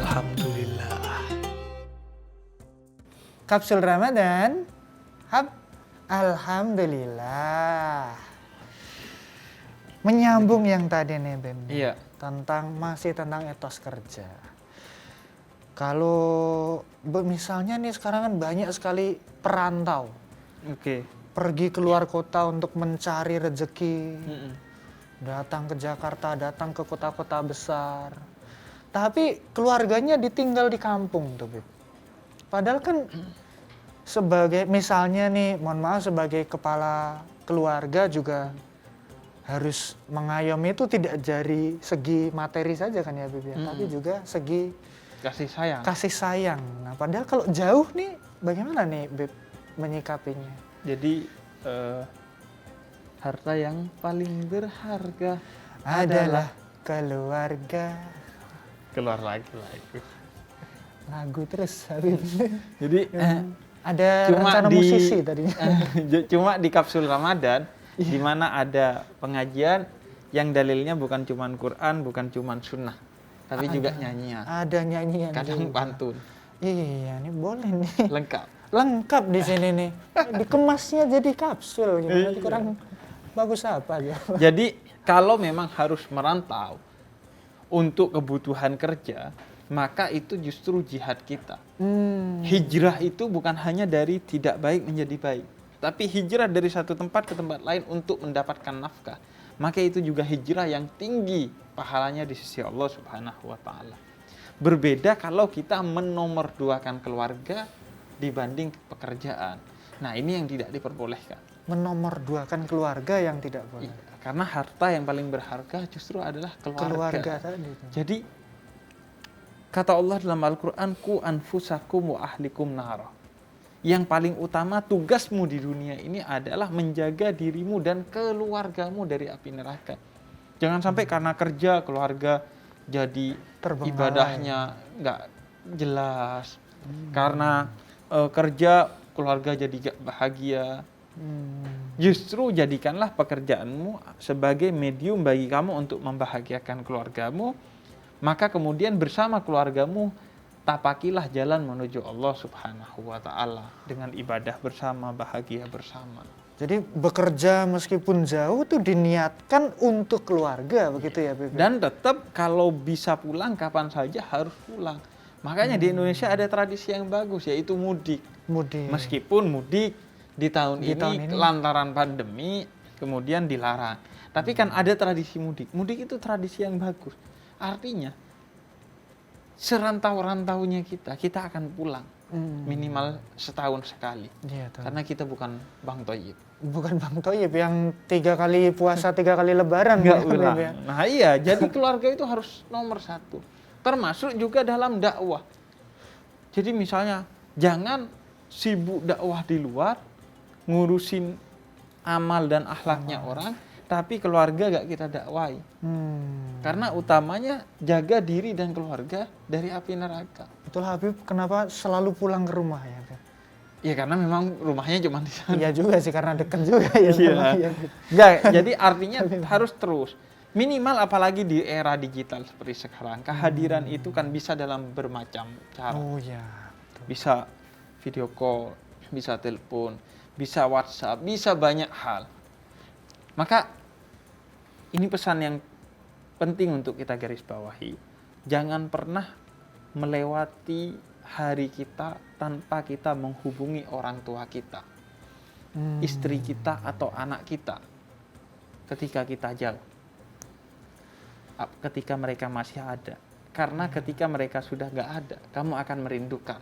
Alhamdulillah. Kapsul Ramadan. Alhamdulillah. Menyambung yang tadi nih Ben. Iya. Masih tentang etos kerja. Kalau misalnya nih sekarang kan banyak sekali perantau. Oke. Pergi keluar kota untuk mencari rezeki. Datang ke Jakarta, datang ke kota-kota besar. Tapi keluarganya ditinggal di kampung tuh, Beb. Padahal kan sebagai misalnya nih, mohon maaf, sebagai kepala keluarga juga harus mengayomi itu tidak dari segi materi saja kan ya, Beb ya, tapi juga segi kasih sayang. Nah, padahal kalau jauh nih bagaimana nih, Beb, menyikapinya? Jadi harta yang paling berharga adalah keluarga. Keluar lagi. Lagu terus Habib. Jadi ada rencana musisi tadinya. Cuma di Kapsul Ramadan di mana ada pengajian yang dalilnya bukan cuma Quran, bukan cuma sunnah, tapi juga nyanyian. Ada nyanyian. Kadang juga. pantun. Iya, ini boleh nih. Lengkap Di sini nih. Dikemasnya jadi kapsul gitu. Kurang bagus apa aja. Jadi kalau memang harus merantau untuk kebutuhan kerja, maka itu justru jihad kita. Hijrah itu bukan hanya dari tidak baik menjadi baik, tapi hijrah dari satu tempat ke tempat lain untuk mendapatkan nafkah. Maka itu juga hijrah yang tinggi pahalanya di sisi Allah Subhanahu wa Ta'ala. Berbeda kalau kita menomorduakan keluarga dibanding pekerjaan. Nah, ini yang tidak diperbolehkan. Menomorduakan keluarga yang tidak boleh. Iya, karena harta yang paling berharga justru adalah keluarga tadi. Jadi kata Allah dalam Al-Quran, ku anfusakum wa ahlikum nara. Yang paling utama tugasmu di dunia ini adalah menjaga dirimu dan keluargamu dari api neraka. Jangan sampai karena kerja keluarga jadi ibadahnya nggak jelas. Karena kerja keluarga jadi gak bahagia. Justru jadikanlah pekerjaanmu sebagai medium bagi kamu untuk membahagiakan keluargamu. Maka kemudian bersama keluargamu tapakilah jalan menuju Allah Subhanahu wa Ta'ala dengan ibadah bersama, bahagia bersama. Jadi bekerja meskipun jauh tuh diniatkan untuk keluarga, begitu ya, Beb? Dan tetap kalau bisa pulang kapan saja harus pulang. Makanya di Indonesia ada tradisi yang bagus, yaitu mudik. Meskipun mudik di tahun ini lantaran pandemi kemudian dilarang. Tapi kan ada tradisi mudik. Mudik itu tradisi yang bagus. Artinya serantau-rantaunya kita akan pulang minimal setahun sekali. Karena kita bukan Bang Toyib. Bukan Bang Toyib yang 3 kali puasa 3 kali lebaran. Nggak ulang. Ya. Nah iya, jadi keluarga itu harus nomor 1. Termasuk juga dalam dakwah. Jadi misalnya jangan sibuk dakwah di luar, ngurusin amal dan akhlaknya orang, tapi keluarga gak kita dakwai. Karena utamanya jaga diri dan keluarga dari api neraka. Betul Habib, kenapa selalu pulang ke rumah ya? Ya karena memang rumahnya cuma di sana. Iya juga sih, karena dekat juga ya. Iya. Enggak, jadi artinya harus terus. Minimal apalagi di era digital seperti sekarang, kehadiran itu kan bisa dalam bermacam cara. Oh ya. Bisa video call, bisa telepon, bisa WhatsApp, bisa banyak hal. Maka ini pesan yang penting untuk kita garis bawahi. Jangan pernah melewati hari kita tanpa kita menghubungi orang tua kita, istri kita atau anak kita ketika kita jauh. Ketika mereka masih ada. Karena ketika mereka sudah gak ada, kamu akan merindukan.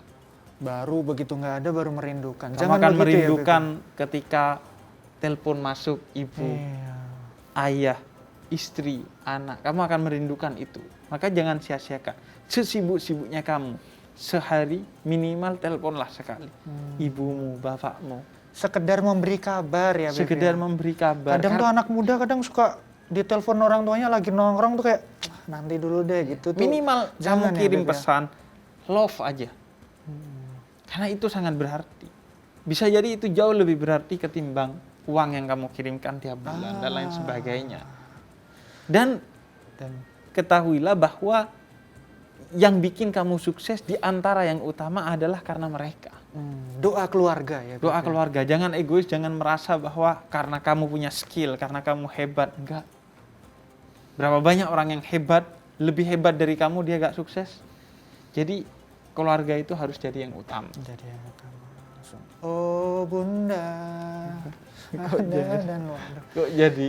Baru begitu gak ada, baru merindukan. Kamu akan merindukan ya, ketika telepon masuk ibu, ayah, istri, anak. Kamu akan merindukan itu. Maka jangan sia-siakan. Sesibuk-sibuknya kamu, sehari minimal teleponlah sekali. Ibumu, bapakmu. Sekedar memberi kabar ya, Beb. Sekedar memberi kabar. Kadang tuh anak muda kadang suka ditelepon orang tuanya lagi nongkrong tuh kayak nanti dulu deh gitu tuh. Minimal kamu kirim pesan love aja. Karena itu sangat berarti. Bisa jadi itu jauh lebih berarti ketimbang uang yang kamu kirimkan tiap bulan dan lain sebagainya. Dan ketahuilah bahwa yang bikin kamu sukses di antara yang utama adalah karena mereka. Doa keluarga ya. Doa keluarga. Jangan egois, jangan merasa bahwa karena kamu punya skill, karena kamu hebat. Enggak. Berapa banyak orang yang hebat, lebih hebat dari kamu, dia gak sukses. Jadi keluarga itu harus jadi yang utama. Jadi yang utama. Oh bunda, Kok jadi?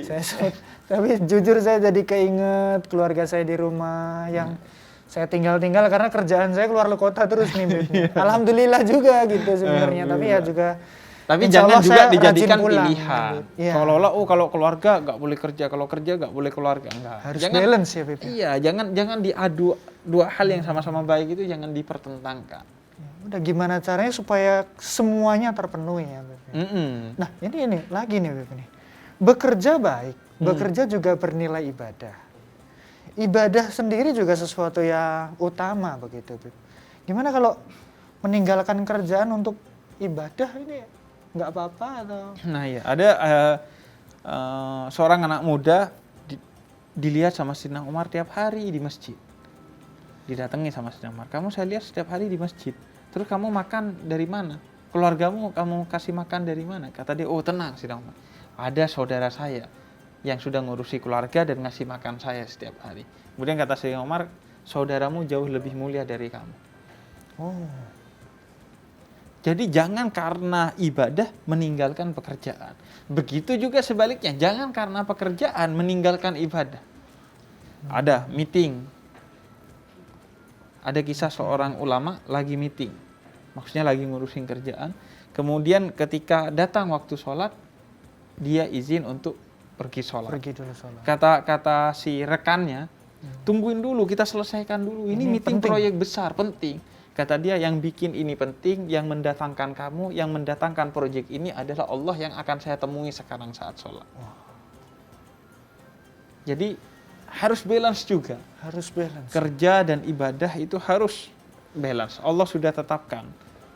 Tapi jujur saya jadi keinget keluarga saya di rumah yang saya tinggal karena kerjaan saya keluar kota terus nih, Beb. Alhamdulillah juga gitu sebenarnya. Tapi ya juga. Tapi jangan juga dijadikan pilihan. Ya. Seolah-olah kalau keluarga nggak boleh kerja, kalau kerja nggak boleh keluarga. Enggak. Harus balance ya, Beb. Iya, jangan diadu dua hal yang sama-sama baik itu jangan dipertentangkan. Udah gimana caranya supaya semuanya terpenuhi ya, Beb. Nah, ini lagi nih, Beb nih. Bekerja baik, bekerja juga bernilai ibadah. Ibadah sendiri juga sesuatu yang utama begitu, Beb. Gimana kalau meninggalkan kerjaan untuk ibadah ini nggak apa-apa atau? Nah ya, ada seorang anak muda dilihat sama Sayyidina Umar tiap hari di masjid. Didatangi sama Sayyidina Umar, kamu saya lihat setiap hari di masjid. Terus kamu makan dari mana? Keluargamu kamu kasih makan dari mana? Kata dia, oh tenang Sayyidina Umar. Ada saudara saya yang sudah ngurusi keluarga dan ngasih makan saya setiap hari. Kemudian kata Sayyidina Umar, saudaramu jauh lebih mulia dari kamu. Oh. Jadi jangan karena ibadah meninggalkan pekerjaan. Begitu juga sebaliknya, jangan karena pekerjaan meninggalkan ibadah. Ada meeting. Ada kisah seorang ulama lagi meeting. Maksudnya lagi ngurusin kerjaan. Kemudian ketika datang waktu sholat, dia izin untuk pergi sholat. Pergi dulu sholat. Kata si rekannya, tungguin dulu, kita selesaikan dulu. Ini meeting penting. Proyek besar, penting. Kata dia, yang bikin ini penting, yang mendatangkan kamu, yang mendatangkan proyek ini adalah Allah yang akan saya temui sekarang saat sholat. Jadi harus balance juga. Harus balance. Kerja dan ibadah itu harus balance. Allah sudah tetapkan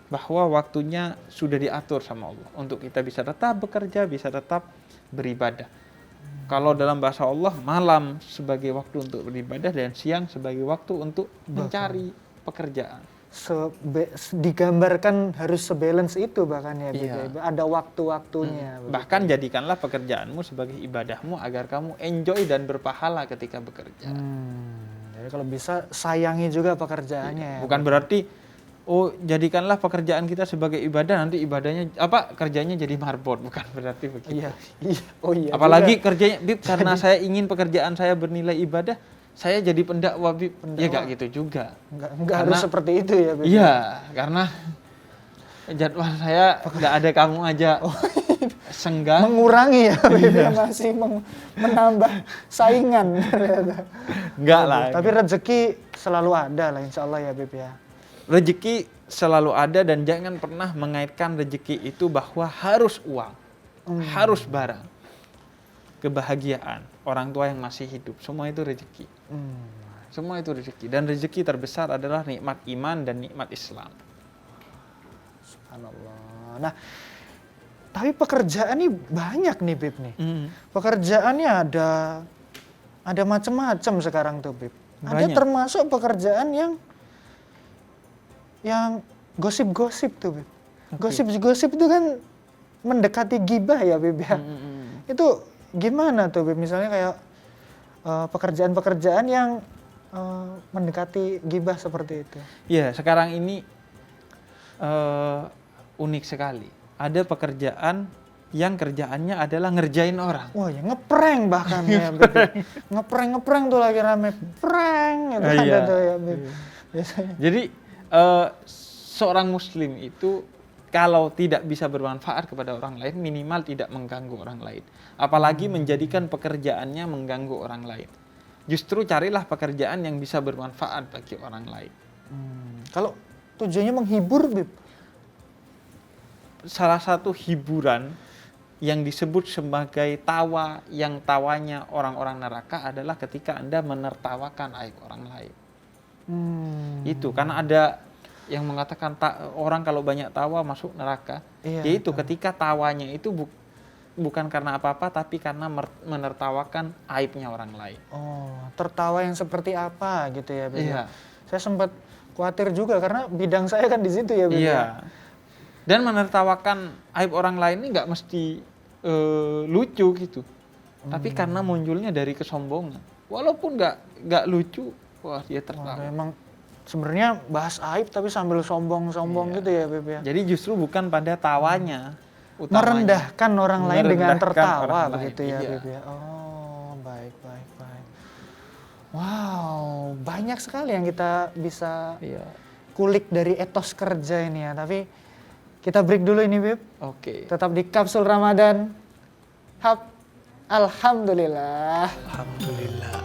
bahwa waktunya sudah diatur sama Allah untuk kita bisa tetap bekerja, bisa tetap beribadah. Kalau dalam bahasa Allah, malam sebagai waktu untuk beribadah dan siang sebagai waktu untuk mencari pekerjaan. Digambarkan harus sebalance itu bahkan ya, iya. Ada waktu-waktunya. Bahkan jadikanlah pekerjaanmu sebagai ibadahmu agar kamu enjoy dan berpahala ketika bekerja. Jadi kalau bisa sayangi juga pekerjaannya. Bukan berarti jadikanlah pekerjaan kita sebagai ibadah, nanti ibadahnya kerjanya jadi marbot, bukan berarti begitu. Iya. Oh iya. Apalagi juga. Kerjanya Bib, karena saya ingin pekerjaan saya bernilai ibadah, saya jadi pendakwa, Bib. Ya enggak gitu juga. Enggak harus seperti itu ya, Bib. Iya, karena jadwal saya enggak ada kamu aja. Senggang. Mengurangi ya, Bib. Masih menambah saingan. Enggak lah. Tapi rezeki selalu ada lah, insya Allah ya, Bib ya. Rezeki selalu ada dan jangan pernah mengaitkan rezeki itu bahwa harus uang, harus barang. Kebahagiaan orang tua yang masih hidup, semua itu rezeki. Semua itu rezeki, dan rezeki terbesar adalah nikmat iman dan nikmat Islam. Subhanallah. Nah, tapi pekerjaan ini banyak nih, Bib nih. Pekerjaannya ada macam-macam sekarang tuh, Bib. Ada termasuk pekerjaan yang gosip-gosip tuh, Bib. Gosip-gosip itu kan mendekati gibah ya, Bib ya. Itu gimana tuh, Bib? Misalnya kayak pekerjaan-pekerjaan yang mendekati gibah seperti itu. Iya, sekarang ini unik sekali. Ada pekerjaan yang kerjaannya adalah ngerjain orang. Wah, ya ngeprank bahkan ya, Bib. Ngeprank tuh lagi rame. Prank itu ada tuh ya, Bib. Biasanya. Jadi seorang muslim itu kalau tidak bisa bermanfaat kepada orang lain, minimal tidak mengganggu orang lain. Apalagi menjadikan pekerjaannya mengganggu orang lain. Justru carilah pekerjaan yang bisa bermanfaat bagi orang lain. Kalau tujuannya menghibur, Bib? Salah satu hiburan yang disebut sebagai tawa, yang tawanya orang-orang neraka adalah ketika Anda menertawakan aib orang lain. Itu karena ada yang mengatakan orang kalau banyak tawa masuk neraka. Yaitu ketika tawanya itu bukan karena apa-apa, tapi karena menertawakan aibnya orang lain. Tertawa yang seperti apa gitu ya, Bib? Iya. Saya sempat khawatir juga karena bidang saya kan di situ ya, Bib. Iya. Dan menertawakan aib orang lain ini nggak mesti lucu gitu. Tapi karena munculnya dari kesombongan. Walaupun nggak lucu, wah dia tertawa. Emang sebenarnya bahas aib tapi sambil sombong-sombong gitu ya, Bib ya. Jadi justru bukan pada tawanya, utamanya. Merendahkan orang lain dengan Merendahkan tertawa orang lain, begitu ya, iya. Bib ya. Oh, baik. Wow, banyak sekali yang kita bisa Iya. kulik dari etos kerja ini ya. Tapi kita break dulu ini, Bib. Oke. Tetap di Kapsul Ramadan. Alhamdulillah. Alhamdulillah.